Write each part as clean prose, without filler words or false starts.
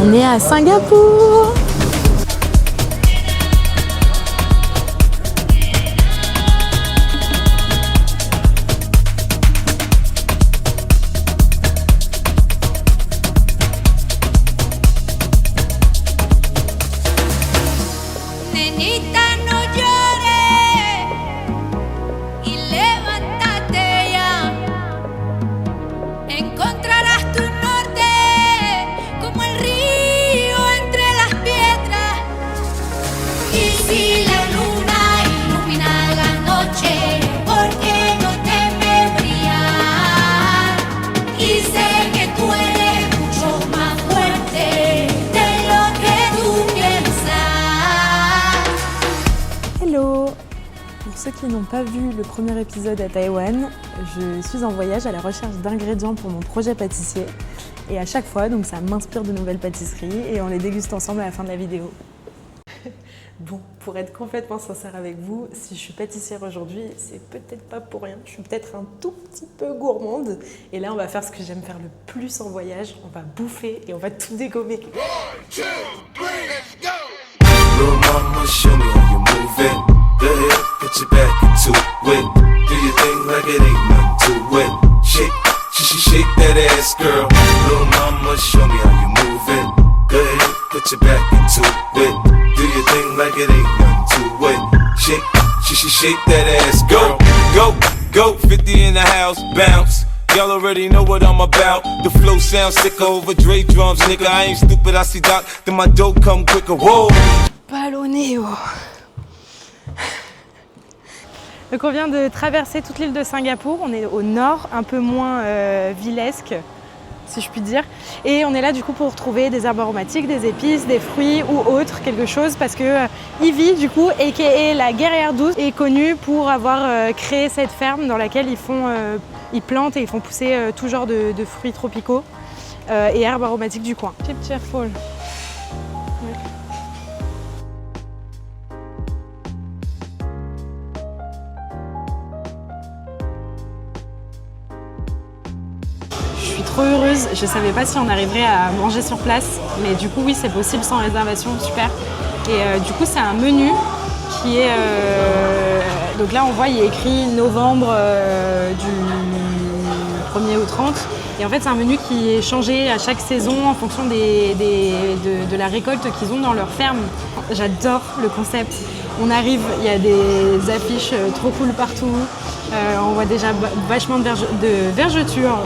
On est à Singapour. Pour ceux qui n'ont pas vu le premier épisode à Taïwan, je suis en voyage à la recherche d'ingrédients pour mon projet pâtissier. Et à chaque fois, donc ça m'inspire de nouvelles pâtisseries et on les déguste ensemble à la fin de la vidéo. Bon, pour être complètement sincère avec vous, si je suis pâtissière aujourd'hui, c'est peut-être pas pour rien. Je suis peut-être un tout petit peu gourmande. Et là, on va faire ce que j'aime faire le plus en voyage. On va bouffer et on va tout dégommer. 1, 2, 3, let's go! Little mama, show me how you move it. Go ahead, put your back into it. Do your thing like it ain't nothing to it. Shake, shake that ass, girl. Little mama, show me how you move it. Go ahead, put your back into it. Do your thing like it ain't nothing to it. Shake, shake that ass, go, go, go. 50 in the house, bounce. Y'all already know what I'm about. The flow sounds sicker over Dre drums, nigga. I ain't stupid, I see Doc, then my dope come quicker. Whoa. Balloneo. Donc on vient de traverser toute l'île de Singapour, on est au nord, un peu moins villesque, si je puis dire. Et on est là du coup pour trouver des herbes aromatiques, des épices, des fruits ou autre, quelque chose, parce que Ivy, du coup, a.k.a. la guerrière douce, est connue pour avoir créé cette ferme dans laquelle ils plantent et ils font pousser tout genre de fruits tropicaux et herbes aromatiques du coin. Keep cheerful. Trop heureuse, je savais pas si on arriverait à manger sur place, mais du coup oui c'est possible sans réservation, super. Et du coup c'est un menu qui est, donc là on voit il est écrit novembre du 1er au 30, et en fait c'est un menu qui est changé à chaque saison en fonction de la récolte qu'ils ont dans leur ferme. J'adore le concept, on arrive, il y a des affiches trop cool partout, on voit déjà vachement de vergetures.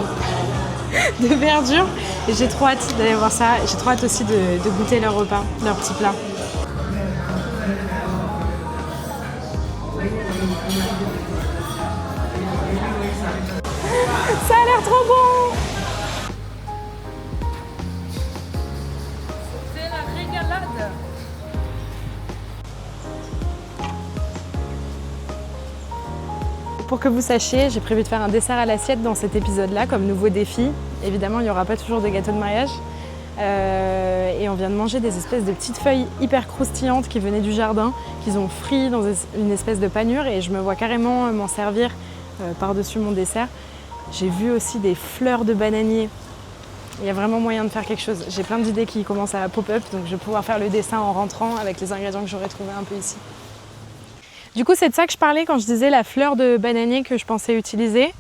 De verdure, et j'ai trop hâte d'aller voir ça. J'ai trop hâte aussi de goûter leur repas, leur petit plat. Ça a l'air trop bon. C'est la régalade. Pour que vous sachiez, j'ai prévu de faire un dessert à l'assiette dans cet épisode-là, comme nouveau défi. Évidemment, il n'y aura pas toujours de gâteau de mariage. Et on vient de manger des espèces de petites feuilles hyper croustillantes qui venaient du jardin, qu'ils ont frites dans une espèce de panure, et je me vois carrément m'en servir par-dessus mon dessert. J'ai vu aussi des fleurs de bananier. Il y a vraiment moyen de faire quelque chose. J'ai plein d'idées qui commencent à pop-up, donc je vais pouvoir faire le dessin en rentrant avec les ingrédients que j'aurais trouvés un peu ici. Du coup, c'est de ça que je parlais quand je disais la fleur de bananier que je pensais utiliser.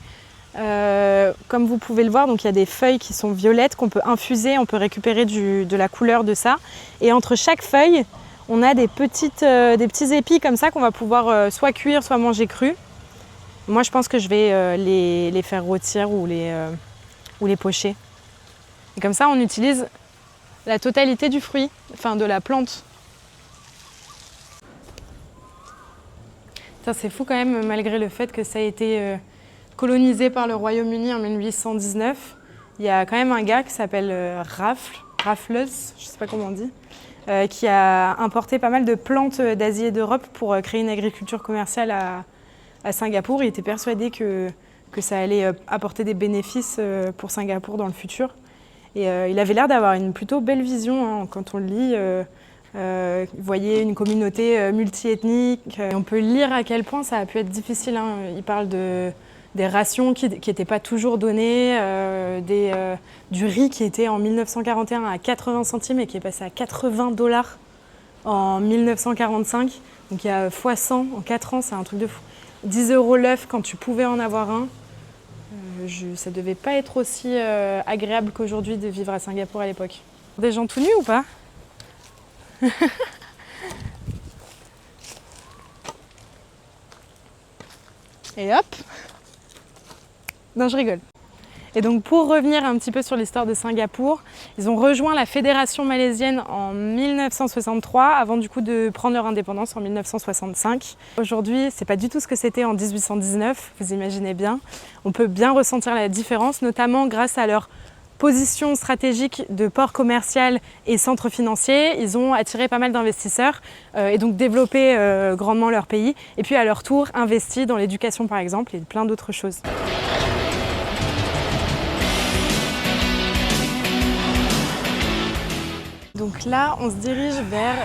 Comme vous pouvez le voir, donc il y a des feuilles qui sont violettes qu'on peut infuser, on peut récupérer de la couleur de ça. Et entre chaque feuille, on a des petits épis comme ça qu'on va pouvoir soit cuire, soit manger cru. Moi, je pense que je vais les faire rôtir ou les pocher. Et comme ça, on utilise la totalité du fruit, enfin de la plante. C'est fou quand même, malgré le fait que ça a été colonisé par le Royaume-Uni en 1819. Il y a quand même un gars qui s'appelle Raffles, je ne sais pas comment on dit, qui a importé pas mal de plantes d'Asie et d'Europe pour créer une agriculture commerciale à Singapour. Il était persuadé que ça allait apporter des bénéfices pour Singapour dans le futur. Et il avait l'air d'avoir une plutôt belle vision, hein, quand on le lit. Vous voyez une communauté multiethnique. On peut lire à quel point ça a pu être difficile, hein. Il parle des rations qui n'étaient pas toujours données, du riz qui était en 1941 à 80 centimes et qui est passé à 80 $ en 1945. Donc il y a x100 en 4 ans, c'est un truc de fou. 10 € l'œuf quand tu pouvais en avoir un. Ça devait pas être aussi agréable qu'aujourd'hui de vivre à Singapour à l'époque. Des gens tout nus ou pas? Et hop! Non, je rigole. Et donc pour revenir un petit peu sur l'histoire de Singapour, ils ont rejoint la fédération malaisienne en 1963 avant du coup de prendre leur indépendance en 1965. Aujourd'hui, c'est pas du tout ce que c'était en 1819, vous imaginez bien. On peut bien ressentir la différence, notamment grâce à leur position stratégique de port commercial et centre financier. Ils ont attiré pas mal d'investisseurs et donc développé grandement leur pays. Et puis à leur tour, investi dans l'éducation par exemple et plein d'autres choses. Donc là, on se dirige vers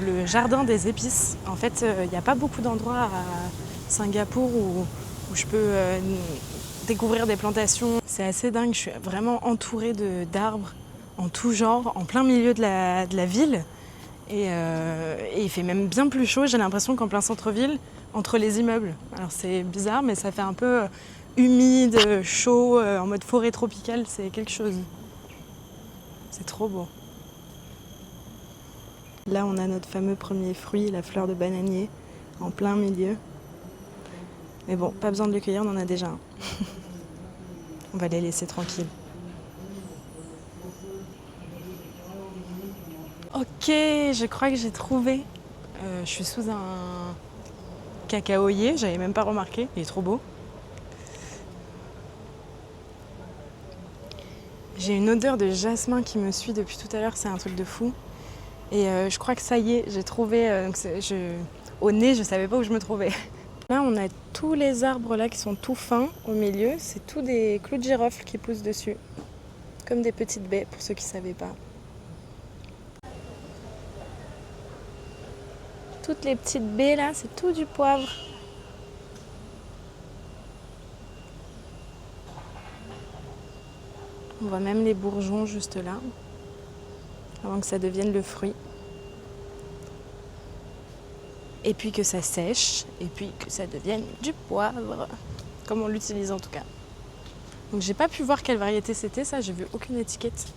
le jardin des épices. En fait, il n'y a pas beaucoup d'endroits à Singapour où je peux découvrir des plantations. C'est assez dingue, je suis vraiment entourée d'arbres en tout genre, en plein milieu de la ville. Et il fait même bien plus chaud, j'ai l'impression qu'en plein centre-ville, entre les immeubles. Alors c'est bizarre, mais ça fait un peu humide, chaud, en mode forêt tropicale, c'est quelque chose. C'est trop beau. Là, on a notre fameux premier fruit, la fleur de bananier, en plein milieu. Mais bon, pas besoin de le cueillir, on en a déjà un. On va les laisser tranquilles. Ok, je crois que j'ai trouvé. Je suis sous un cacaoyer, j'avais même pas remarqué, il est trop beau. J'ai une odeur de jasmin qui me suit depuis tout à l'heure, c'est un truc de fou. Et je crois que ça y est, j'ai trouvé, au nez, je savais pas où je me trouvais. Là, on a tous les arbres là qui sont tout fins au milieu, c'est tous des clous de girofle qui poussent dessus. Comme des petites baies, pour ceux qui ne savaient pas. Toutes les petites baies là, c'est tout du poivre. On voit même les bourgeons juste là, avant que ça devienne le fruit. Et puis que ça sèche, et puis que ça devienne du poivre, comme on l'utilise en tout cas. Donc j'ai pas pu voir quelle variété c'était, ça, j'ai vu aucune étiquette.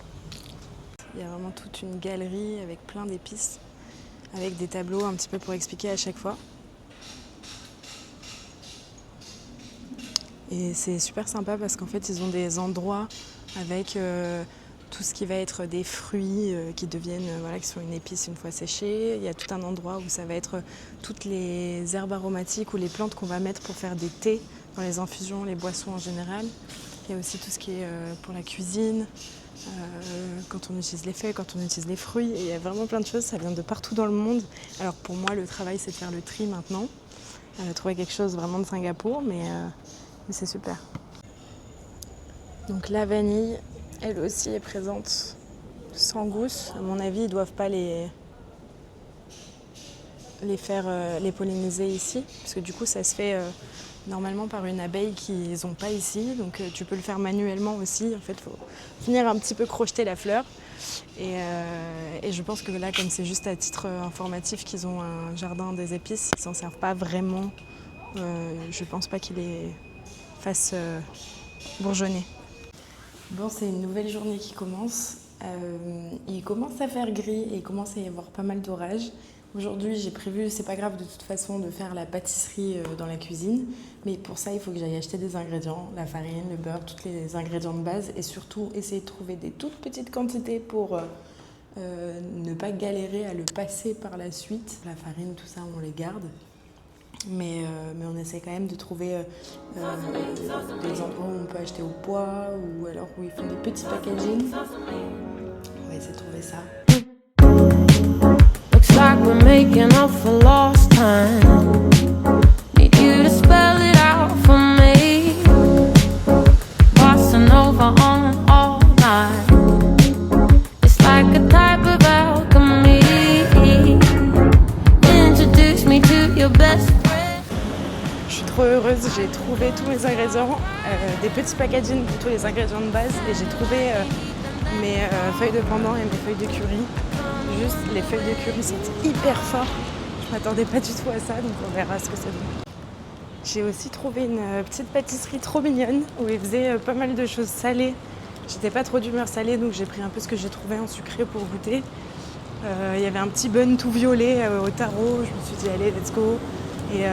Il y a vraiment toute une galerie avec plein d'épices, avec des tableaux un petit peu pour expliquer à chaque fois. Et c'est super sympa parce qu'en fait ils ont des endroits avec tout ce qui va être des fruits qui deviennent, qui sont une épice une fois séchées. Il y a tout un endroit où ça va être toutes les herbes aromatiques ou les plantes qu'on va mettre pour faire des thés dans les infusions, les boissons en général. Il y a aussi tout ce qui est pour la cuisine, quand on utilise les feuilles, quand on utilise les fruits. Et il y a vraiment plein de choses, ça vient de partout dans le monde. Alors pour moi, le travail, c'est de faire le tri maintenant, trouver quelque chose vraiment de Singapour, mais c'est super. Donc la vanille, elle aussi est présente sans gousse. À mon avis, ils ne doivent pas les polliniser ici, parce que du coup, ça se fait normalement par une abeille qu'ils n'ont pas ici. Donc tu peux le faire manuellement aussi. En fait, il faut venir un petit peu crocheter la fleur. Et je pense que là, comme c'est juste à titre informatif qu'ils ont un jardin des épices, ils s'en servent pas vraiment. Je pense pas qu'ils les fassent bourgeonner. Bon, c'est une nouvelle journée qui commence. Il commence à faire gris et il commence à y avoir pas mal d'orages. Aujourd'hui, j'ai prévu, c'est pas grave de toute façon, de faire la pâtisserie dans la cuisine. Mais pour ça, il faut que j'aille acheter des ingrédients, la farine, le beurre, tous les ingrédients de base. Et surtout, essayer de trouver des toutes petites quantités pour ne pas galérer à le passer par la suite. La farine, tout ça, on les garde. Mais on essaie quand même de trouver des endroits où on peut acheter au poids ou alors où ils font des petits packaging. On va essayer de trouver ça. Looks like we're making up for lost time. Need you to spell it out for me. Bossing over on all night. It's like a type of alchemy. Introduce me to your best. Je suis trop heureuse, j'ai trouvé tous mes ingrédients, des petits packaging pour tous les ingrédients de base et j'ai trouvé mes feuilles de pandan et mes feuilles de curry. Juste, les feuilles de curry sont hyper fortes. Je m'attendais pas du tout à ça, donc on verra ce que ça donne. J'ai aussi trouvé une petite pâtisserie trop mignonne où ils faisaient pas mal de choses salées. J'étais pas trop d'humeur salée, donc j'ai pris un peu ce que j'ai trouvé en sucré pour goûter. Il y avait un petit bun tout violet au taro. Je me suis dit allez, let's go. Et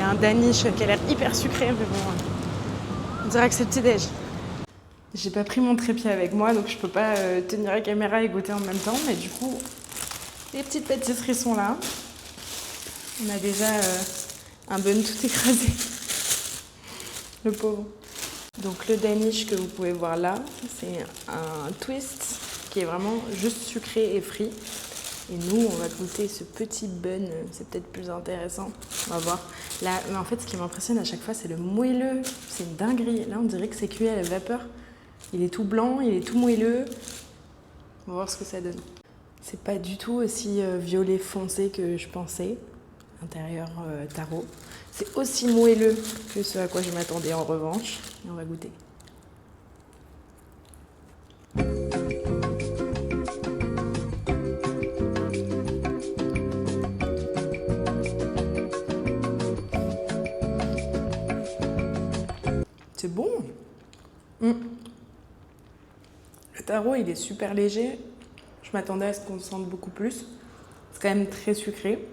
un danish qui a l'air hyper sucré, mais bon, on dirait que c'est petit-déj. J'ai pas pris mon trépied avec moi, donc je peux pas tenir la caméra et goûter en même temps, mais du coup, les petites pâtisseries sont là. On a déjà un bun tout écrasé. Le pauvre. Donc le danish que vous pouvez voir là, c'est un twist qui est vraiment juste sucré et frit. Et nous, on va goûter ce petit bun, c'est peut-être plus intéressant. On va voir. Là, mais en fait, ce qui m'impressionne à chaque fois, c'est le moelleux. C'est une dinguerie. Là, on dirait que c'est cuit à la vapeur. Il est tout blanc, il est tout moelleux. On va voir ce que ça donne. C'est pas du tout aussi violet foncé que je pensais. Intérieur taro. C'est aussi moelleux que ce à quoi je m'attendais en revanche. Et on va goûter. C'est bon. Le taro, il est super léger. Je m'attendais à ce qu'on sente beaucoup plus. C'est quand même très sucré.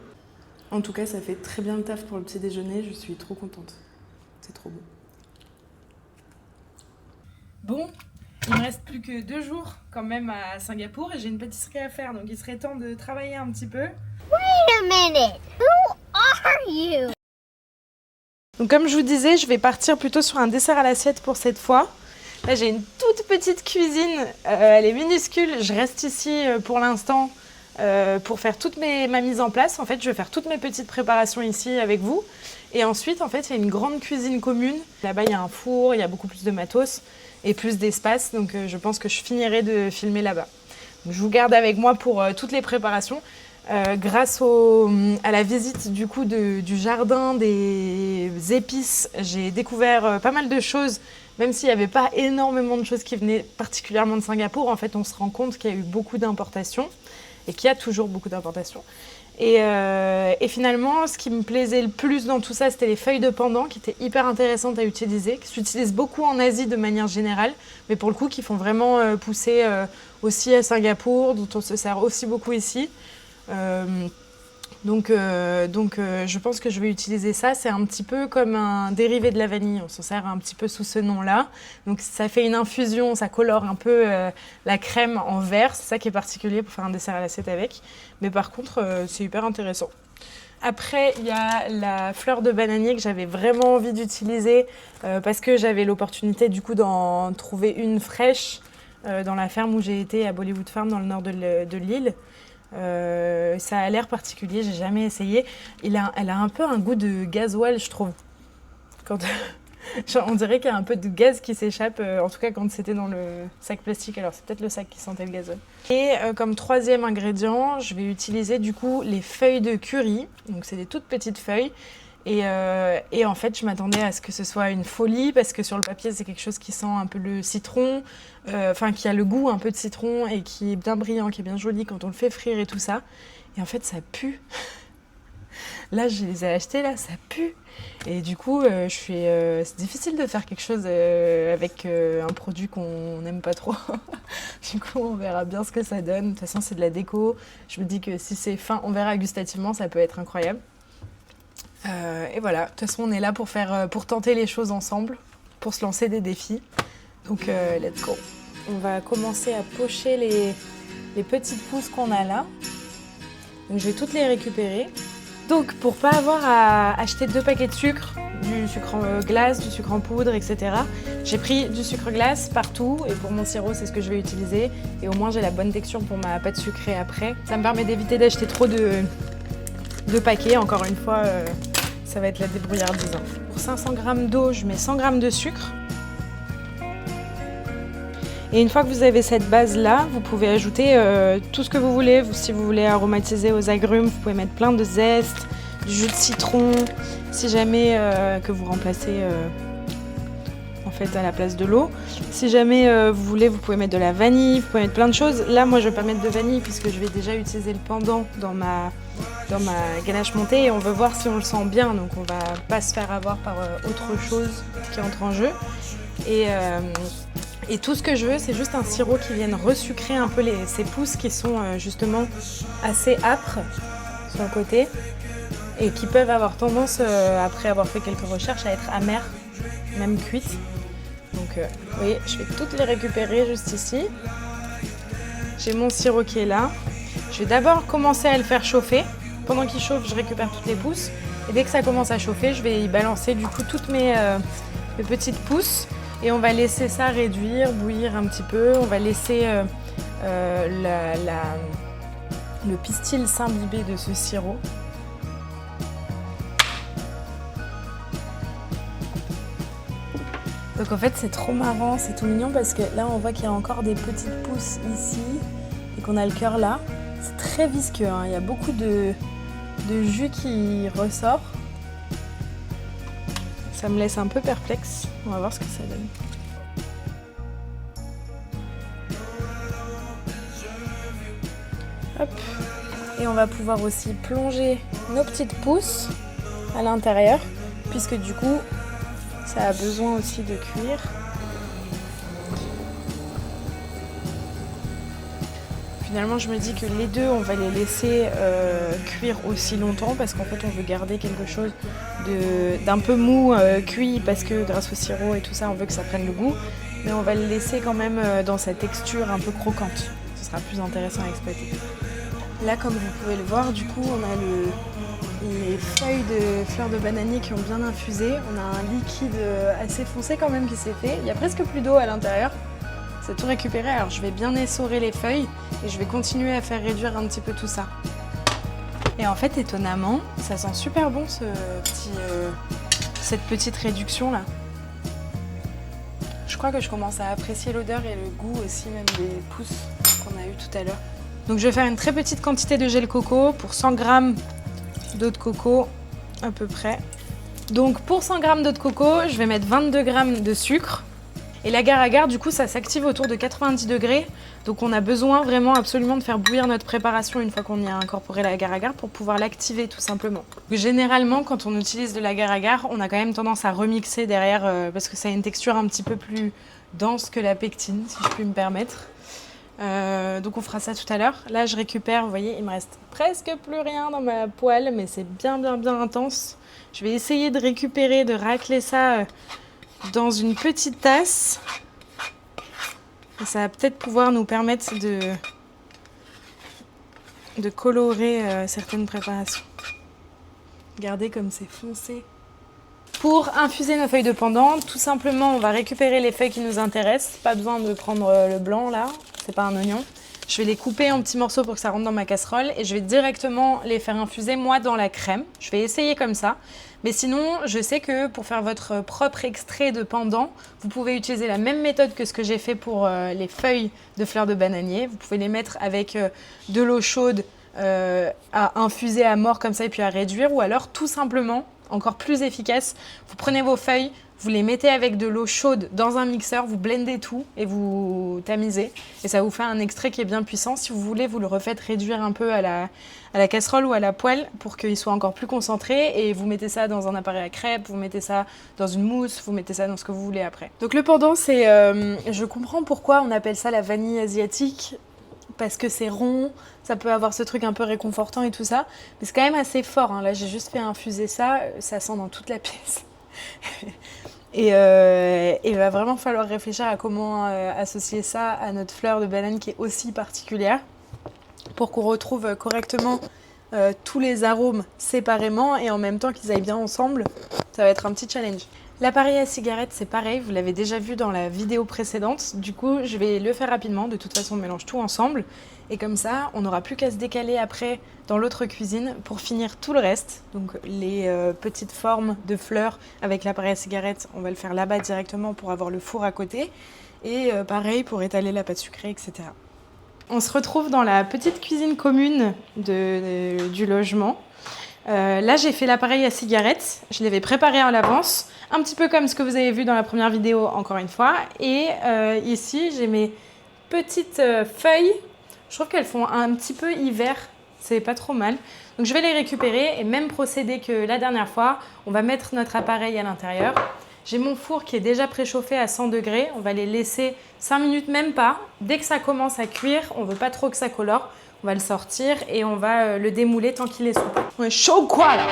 En tout cas, ça fait très bien le taf pour le petit déjeuner. Je suis trop contente. C'est trop bon. Bon, il me reste plus que 2 jours quand même à Singapour et j'ai une pâtisserie à faire. Donc il serait temps de travailler un petit peu. Wait a minute. Who are you? Donc comme je vous disais, je vais partir plutôt sur un dessert à l'assiette pour cette fois. Là, j'ai une toute petite cuisine. Elle est minuscule. Je reste ici pour l'instant. Pour faire ma mise en place. En fait, je vais faire toutes mes petites préparations ici avec vous. Et ensuite, en fait, il y a une grande cuisine commune. Là-bas, il y a un four, il y a beaucoup plus de matos et plus d'espace. Donc, je pense que je finirai de filmer là-bas. Donc, je vous garde avec moi pour toutes les préparations. Grâce à la visite du coup du jardin des épices, j'ai découvert pas mal de choses. Même s'il n'y avait pas énormément de choses qui venaient particulièrement de Singapour, en fait, on se rend compte qu'il y a eu beaucoup d'importations. Et qu'il y a toujours beaucoup d'importations. Et finalement, ce qui me plaisait le plus dans tout ça, c'était les feuilles de pandan qui étaient hyper intéressantes à utiliser, qui s'utilisent beaucoup en Asie de manière générale, mais pour le coup, qui font vraiment pousser aussi à Singapour, dont on se sert aussi beaucoup ici. Donc, je pense que je vais utiliser ça. C'est un petit peu comme un dérivé de la vanille. On s'en sert un petit peu sous ce nom-là. Donc, ça fait une infusion, ça colore un peu la crème en vert. C'est ça qui est particulier pour faire un dessert à l'assiette avec. Mais par contre, c'est hyper intéressant. Après, il y a la fleur de bananier que j'avais vraiment envie d'utiliser parce que j'avais l'opportunité du coup d'en trouver une fraîche dans la ferme où j'ai été à Bollywood Farm dans le nord de l'île. Ça a l'air particulier, j'ai jamais essayé. Elle a un peu un goût de gasoil, je trouve. On dirait qu'il y a un peu de gaz qui s'échappe, en tout cas quand c'était dans le sac plastique. Alors c'est peut-être le sac qui sentait le gasoil. Et comme troisième ingrédient, je vais utiliser du coup les feuilles de curry. Donc c'est des toutes petites feuilles. Et en fait, je m'attendais à ce que ce soit une folie parce que sur le papier, c'est quelque chose qui sent un peu le citron, qui a le goût un peu de citron et qui est bien brillant, qui est bien joli quand on le fait frire et tout ça. Et en fait, ça pue. Là, je les ai achetés, là, ça pue. Et du coup, c'est difficile de faire quelque chose avec un produit qu'on n'aime pas trop. Du coup, on verra bien ce que ça donne. De toute façon, c'est de la déco. Je me dis que si c'est fin, on verra gustativement, ça peut être incroyable. Et voilà, de toute façon on est là pour tenter les choses ensemble, pour se lancer des défis. Donc let's go. On va commencer à pocher les petites pousses qu'on a là. Donc je vais toutes les récupérer. Donc pour pas avoir à acheter 2 paquets de sucre, du sucre en glace, du sucre en poudre, etc. J'ai pris du sucre glace partout et pour mon sirop c'est ce que je vais utiliser. Et au moins j'ai la bonne texture pour ma pâte sucrée après. Ça me permet d'éviter d'acheter trop de paquets, encore une fois, ça va être la débrouillardise. Pour 500 g d'eau, je mets 100 g de sucre. Et une fois que vous avez cette base-là, vous pouvez ajouter tout ce que vous voulez. Si vous voulez aromatiser aux agrumes, vous pouvez mettre plein de zeste, du jus de citron, si jamais que vous remplacez en fait à la place de l'eau. Si jamais vous voulez, vous pouvez mettre de la vanille, vous pouvez mettre plein de choses. Là, moi, je vais pas mettre de vanille puisque je vais déjà utiliser le pendant dans ma ganache montée et on veut voir si on le sent bien. Donc, on va pas se faire avoir par autre chose qui entre en jeu. Et tout ce que je veux, c'est juste un sirop qui vienne resucrer un peu ces pousses qui sont justement assez âpres sur le côté et qui peuvent avoir tendance, après avoir fait quelques recherches, à être amères, même cuites. Donc vous voyez, je vais toutes les récupérer juste ici. J'ai mon sirop qui est là. Je vais d'abord commencer à le faire chauffer. Pendant qu'il chauffe, je récupère toutes les pousses. Et dès que ça commence à chauffer, je vais y balancer du coup toutes mes petites pousses. Et on va laisser ça réduire, bouillir un petit peu. On va laisser le pistil s'imbiber de ce sirop. Donc en fait c'est trop marrant, c'est tout mignon parce que là on voit qu'il y a encore des petites pousses ici et qu'on a le cœur là. C'est très visqueux, hein. Il y a beaucoup de jus qui ressort. Ça me laisse un peu perplexe, on va voir ce que ça donne. Hop. Et on va pouvoir aussi plonger nos petites pousses à l'intérieur puisque du coup ça a besoin aussi de cuire. Finalement, je me dis que les deux, on va les laisser cuire aussi longtemps parce qu'en fait, on veut garder quelque chose d'un peu mou cuit parce que grâce au sirop et tout ça, on veut que ça prenne le goût. Mais on va le laisser quand même dans sa texture un peu croquante. Ce sera plus intéressant à exploiter. Là, comme vous pouvez le voir, du coup, on a les feuilles de fleurs de bananier qui ont bien infusé. On a un liquide assez foncé quand même qui s'est fait. Il y a presque plus d'eau à l'intérieur. C'est tout récupéré. Alors je vais bien essorer les feuilles et je vais continuer à faire réduire un petit peu tout ça. Et en fait, étonnamment, ça sent super bon cette petite réduction là. Je crois que je commence à apprécier l'odeur et le goût aussi même des pousses qu'on a eu tout à l'heure. Donc je vais faire une très petite quantité de gel coco pour 100 g d'eau de coco à peu près. Donc pour 100 g d'eau de coco, je vais mettre 22 g de sucre. Et l'agar-agar, du coup, ça s'active autour de 90 degrés. Donc on a besoin vraiment absolument de faire bouillir notre préparation une fois qu'on y a incorporé l'agar-agar pour pouvoir l'activer tout simplement. Généralement, quand on utilise de l'agar-agar, on a quand même tendance à remixer derrière parce que ça a une texture un petit peu plus dense que la pectine, si je puis me permettre. Donc on fera ça tout à l'heure. Là je récupère, vous voyez, il me reste presque plus rien dans ma poêle, mais c'est bien intense. Je vais essayer de récupérer, de racler ça dans une petite tasse. Et ça va peut-être pouvoir nous permettre de colorer certaines préparations. Regardez comme c'est foncé. Pour infuser nos feuilles de pendant, tout simplement, on va récupérer les feuilles qui nous intéressent. Pas besoin de prendre le blanc là, c'est pas un oignon. Je vais les couper en petits morceaux pour que ça rentre dans ma casserole et je vais directement les faire infuser moi dans la crème. Je vais essayer comme ça. Mais sinon, je sais que pour faire votre propre extrait de pendant, vous pouvez utiliser la même méthode que ce que j'ai fait pour les feuilles de fleurs de bananier. Vous pouvez les mettre avec de l'eau chaude à infuser à mort comme ça et puis à réduire, ou alors tout simplement, encore plus efficace, vous prenez vos feuilles, vous les mettez avec de l'eau chaude dans un mixeur, vous blendez tout et vous tamisez. Et ça vous fait un extrait qui est bien puissant. Si vous voulez, vous le refaites réduire un peu à la casserole ou à la poêle pour qu'il soit encore plus concentré. Et vous mettez ça dans un appareil à crêpes, vous mettez ça dans une mousse, vous mettez ça dans ce que vous voulez après. Donc le pendant, c'est... je comprends pourquoi on appelle ça la vanille asiatique. Parce que c'est rond, ça peut avoir ce truc un peu réconfortant et tout ça. Mais c'est quand même assez fort, hein. Là, j'ai juste fait infuser ça, ça sent dans toute la pièce. Et il va vraiment falloir réfléchir à comment associer ça à notre fleur de banane qui est aussi particulière pour qu'on retrouve correctement tous les arômes séparément et en même temps qu'ils aillent bien ensemble. Ça va être un petit challenge. L'appareil à cigarette, c'est pareil, vous l'avez déjà vu dans la vidéo précédente. Du coup, je vais le faire rapidement. De toute façon, on mélange tout ensemble. Et comme ça, on n'aura plus qu'à se décaler après dans l'autre cuisine pour finir tout le reste. Donc les petites formes de fleurs avec l'appareil à cigarette, on va le faire là-bas directement pour avoir le four à côté. Et pareil pour étaler la pâte sucrée, etc. On se retrouve dans la petite cuisine commune du logement. Là, j'ai fait l'appareil à cigarette. Je l'avais préparé à l'avance, un petit peu comme ce que vous avez vu dans la première vidéo, encore une fois. Et ici, j'ai mes petites feuilles. Je trouve qu'elles font un petit peu hiver. C'est pas trop mal. Donc, je vais les récupérer et même procéder que la dernière fois. On va mettre notre appareil à l'intérieur. J'ai mon four qui est déjà préchauffé à 100 degrés. On va les laisser 5 minutes, même pas. Dès que ça commence à cuire, on veut pas trop que ça colore. On va le sortir et on va le démouler tant qu'il est souple. On est chaud ou quoi là?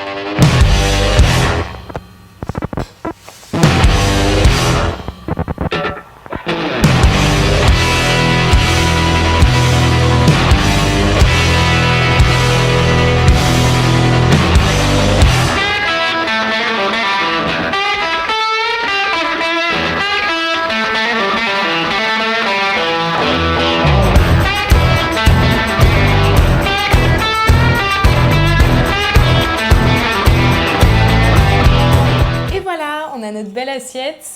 Notre belle assiette.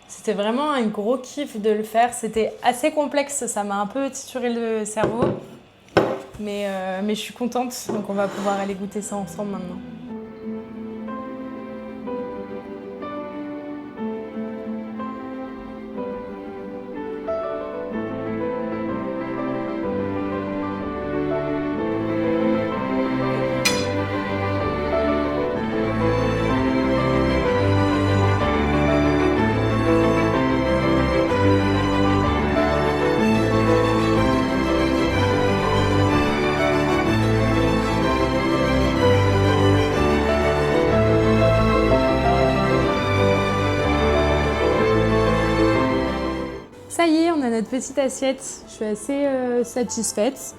C'était vraiment un gros kiff de le faire. C'était assez complexe, ça m'a un peu tituré le cerveau. Mais je suis contente, donc on va pouvoir aller goûter ça ensemble maintenant. Ça y est, on a notre petite assiette. Je suis assez satisfaite.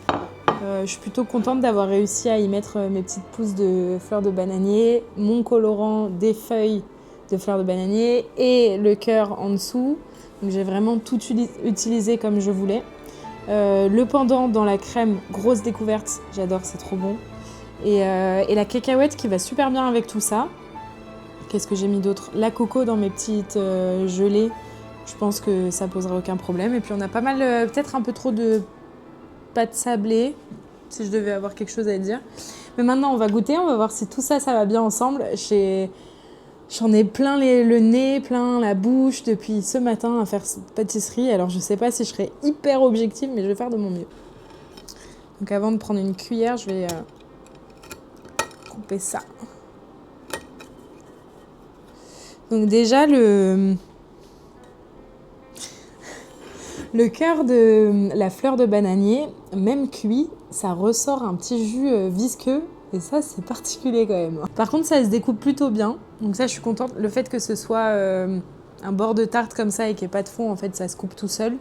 Je suis plutôt contente d'avoir réussi à y mettre mes petites pousses de fleurs de bananier, mon colorant, des feuilles de fleurs de bananier et le cœur en dessous. Donc j'ai vraiment tout utilisé comme je voulais. Le pendant dans la crème, grosse découverte. J'adore, c'est trop bon. Et la cacahuète qui va super bien avec tout ça. Qu'est-ce que j'ai mis d'autre? La coco dans mes petites gelées. Je pense que ça posera aucun problème. Et puis on a pas mal, peut-être un peu trop de pâte sablée, si je devais avoir quelque chose à dire. Mais maintenant on va goûter, on va voir si tout ça, ça va bien ensemble. J'en ai plein le nez, plein la bouche depuis ce matin à faire cette pâtisserie. Alors je sais pas si je serai hyper objective, mais je vais faire de mon mieux. Donc avant de prendre une cuillère, je vais couper ça. Donc déjà le cœur de la fleur de bananier, même cuit, ça ressort un petit jus visqueux. Et ça, c'est particulier quand même. Par contre, ça se découpe plutôt bien. Donc ça, je suis contente. Le fait que ce soit un bord de tarte comme ça et qu'il n'y ait pas de fond, en fait, ça se coupe tout seul.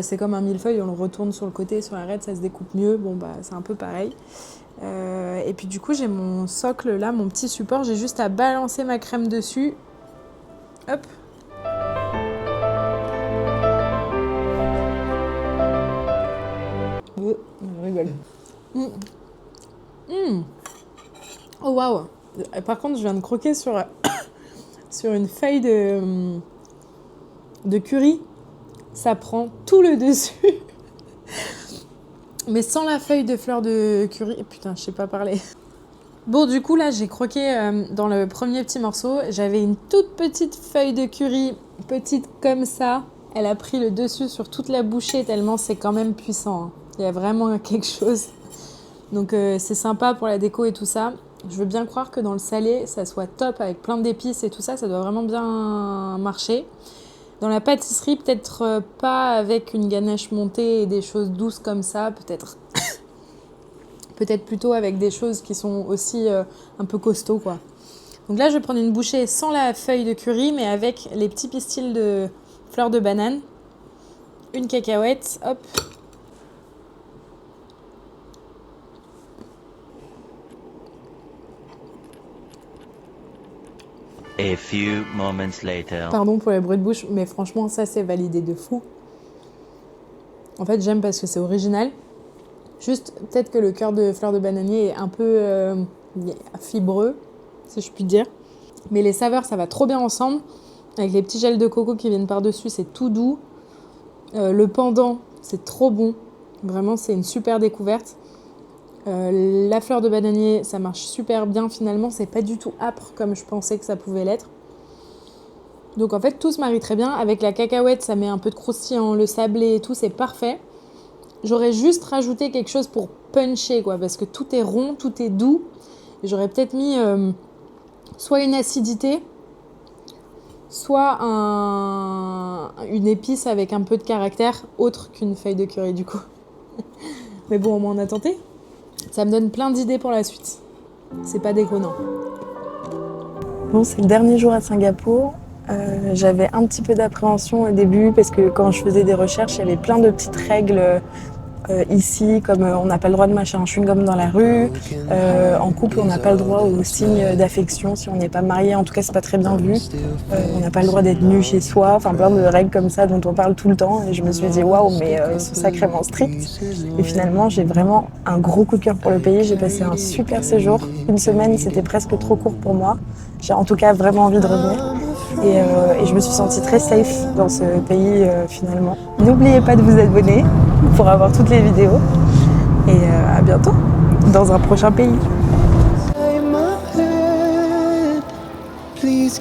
C'est comme un millefeuille, on le retourne sur le côté, sur l'arête, ça se découpe mieux. Bon, bah, c'est un peu pareil. Et puis du coup, j'ai mon socle là, mon petit support. J'ai juste à balancer ma crème dessus. Hop. Je rigole. Oh waouh. Par contre, je viens de croquer sur une feuille de curry. Ça prend tout le dessus. Mais sans la feuille de fleur de curry. Putain, je sais pas parler. Bon, du coup, là, j'ai croqué dans le premier petit morceau. J'avais une toute petite feuille de curry, petite comme ça. Elle a pris le dessus sur toute la bouchée tellement c'est quand même puissant. Hein. Il y a vraiment quelque chose. Donc, c'est sympa pour la déco et tout ça. Je veux bien croire que dans le salé, ça soit top avec plein d'épices et tout ça. Ça doit vraiment bien marcher. Dans la pâtisserie, peut-être pas avec une ganache montée et des choses douces comme ça. Peut-être plutôt avec des choses qui sont aussi un peu costauds, quoi. Donc là, je vais prendre une bouchée sans la feuille de curry, mais avec les petits pistils de fleurs de banane. Une cacahuète, hop. A few moments later. Pardon pour les bruits de bouche, mais franchement, ça, c'est validé de fou. En fait, j'aime parce que c'est original. Juste, peut-être que le cœur de fleur de bananier est un peu fibreux, si je puis dire. Mais les saveurs, ça va trop bien ensemble. Avec les petits gels de coco qui viennent par-dessus, c'est tout doux. Le pendant, c'est trop bon. Vraiment, c'est une super découverte. La fleur de bananier, ça marche super bien finalement, c'est pas du tout âpre comme je pensais que ça pouvait l'être. Donc en fait tout se marie très bien. Avec la cacahuète, ça met un peu de croustillant, le sablé et tout, c'est parfait. J'aurais juste rajouté quelque chose pour puncher quoi, parce que tout est rond, tout est doux. Et j'aurais peut-être mis soit une acidité, soit une épice avec un peu de caractère, autre qu'une feuille de curry du coup. Mais bon, au moins on a tenté. Ça me donne plein d'idées pour la suite. C'est pas déconnant. Bon, c'est le dernier jour à Singapour. J'avais un petit peu d'appréhension au début parce que quand je faisais des recherches, il y avait plein de petites règles ici, comme on n'a pas le droit de mâcher un chewing-gum dans la rue. En couple, on n'a pas le droit aux signes d'affection si on n'est pas marié. En tout cas, c'est pas très bien vu. On n'a pas le droit d'être nu chez soi. Enfin, plein de règles comme ça dont on parle tout le temps. Et je me suis dit, waouh, mais ils sont sacrément stricts. Et finalement, j'ai vraiment un gros coup de cœur pour le pays. J'ai passé un super séjour. Une semaine, c'était presque trop court pour moi. J'ai en tout cas vraiment envie de revenir. Et je me suis sentie très safe dans ce pays finalement. N'oubliez pas de vous abonner pour avoir toutes les vidéos. Et à bientôt dans un prochain pays. Please